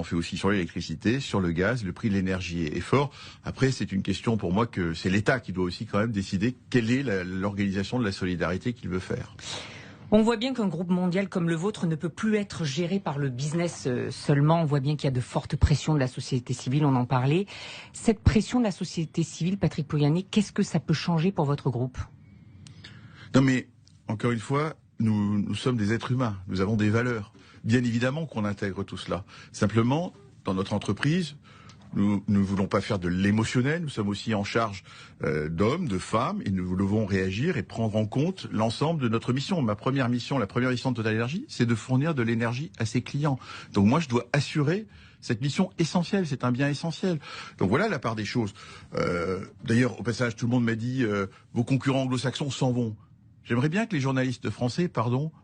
en fait aussi sur l'électricité, sur le gaz. Le prix de l'énergie est fort. Après, c'est une question pour moi que c'est l'État qui doit aussi quand même décider quelle est l'organisation de la solidarité qu'il veut faire. On voit bien qu'un groupe mondial comme le vôtre ne peut plus être géré par le business seulement. On voit bien qu'il y a de fortes pressions de la société civile, on en parlait. Cette pression de la société civile, Patrick Pouyanné, qu'est-ce que ça peut changer pour votre groupe ? Non mais, encore une fois, nous sommes des êtres humains, nous avons des valeurs. Bien évidemment qu'on intègre tout cela. Simplement, dans notre entreprise, nous ne voulons pas faire de l'émotionnel, nous sommes aussi en charge d'hommes, de femmes, et nous devons réagir et prendre en compte l'ensemble de notre mission. La première mission de Total Énergie, c'est de fournir de l'énergie à ses clients. Donc moi, je dois assurer cette mission essentielle, c'est un bien essentiel. Donc voilà la part des choses. D'ailleurs, au passage, tout le monde m'a dit vos concurrents anglo-saxons s'en vont. J'aimerais bien que les journalistes français,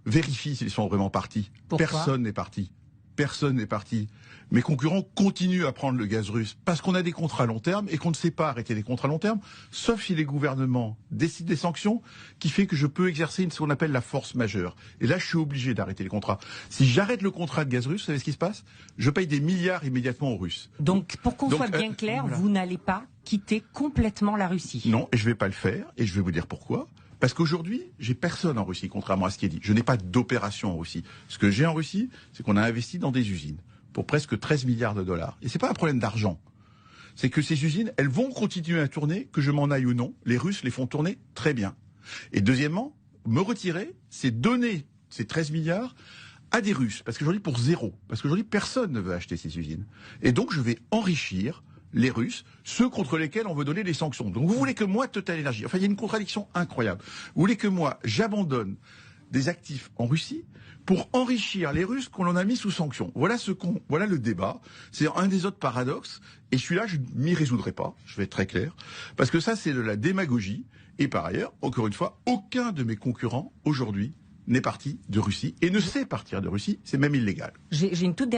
vérifient s'ils sont vraiment partis. Pourquoi ? Personne n'est parti. Personne n'est parti. Mes concurrents continuent à prendre le gaz russe parce qu'on a des contrats à long terme et qu'on ne sait pas arrêter les contrats à long terme, sauf si les gouvernements décident des sanctions qui fait que je peux exercer ce qu'on appelle la force majeure. Et là, je suis obligé d'arrêter les contrats. Si j'arrête le contrat de gaz russe, vous savez ce qui se passe ? Je paye des milliards immédiatement aux Russes. Donc, pour qu'on soit bien clair, voilà. Vous n'allez pas quitter complètement la Russie ? Non, et je ne vais pas le faire, et je vais vous dire pourquoi. Parce qu'aujourd'hui, j'ai personne en Russie, contrairement à ce qui est dit. Je n'ai pas d'opération en Russie. Ce que j'ai en Russie, c'est qu'on a investi dans des usines pour presque 13 milliards de dollars. Et c'est pas un problème d'argent. C'est que ces usines, elles vont continuer à tourner, que je m'en aille ou non. Les Russes les font tourner très bien. Et deuxièmement, me retirer, c'est donner ces 13 milliards à des Russes. Parce qu'aujourd'hui, pour zéro. Parce qu'aujourd'hui, personne ne veut acheter ces usines. Et donc, je vais enrichir les Russes, ceux contre lesquels on veut donner des sanctions. Donc vous voulez que moi, Total Énergie, enfin il y a une contradiction incroyable, vous voulez que moi, j'abandonne des actifs en Russie pour enrichir les Russes qu'on en a mis sous sanctions. Voilà le débat. C'est un des autres paradoxes. Et celui-là, je ne m'y résoudrai pas, je vais être très clair, parce que ça, c'est de la démagogie. Et par ailleurs, encore une fois, aucun de mes concurrents, aujourd'hui, n'est parti de Russie et ne sait partir de Russie. C'est même illégal. J'ai une toute dernière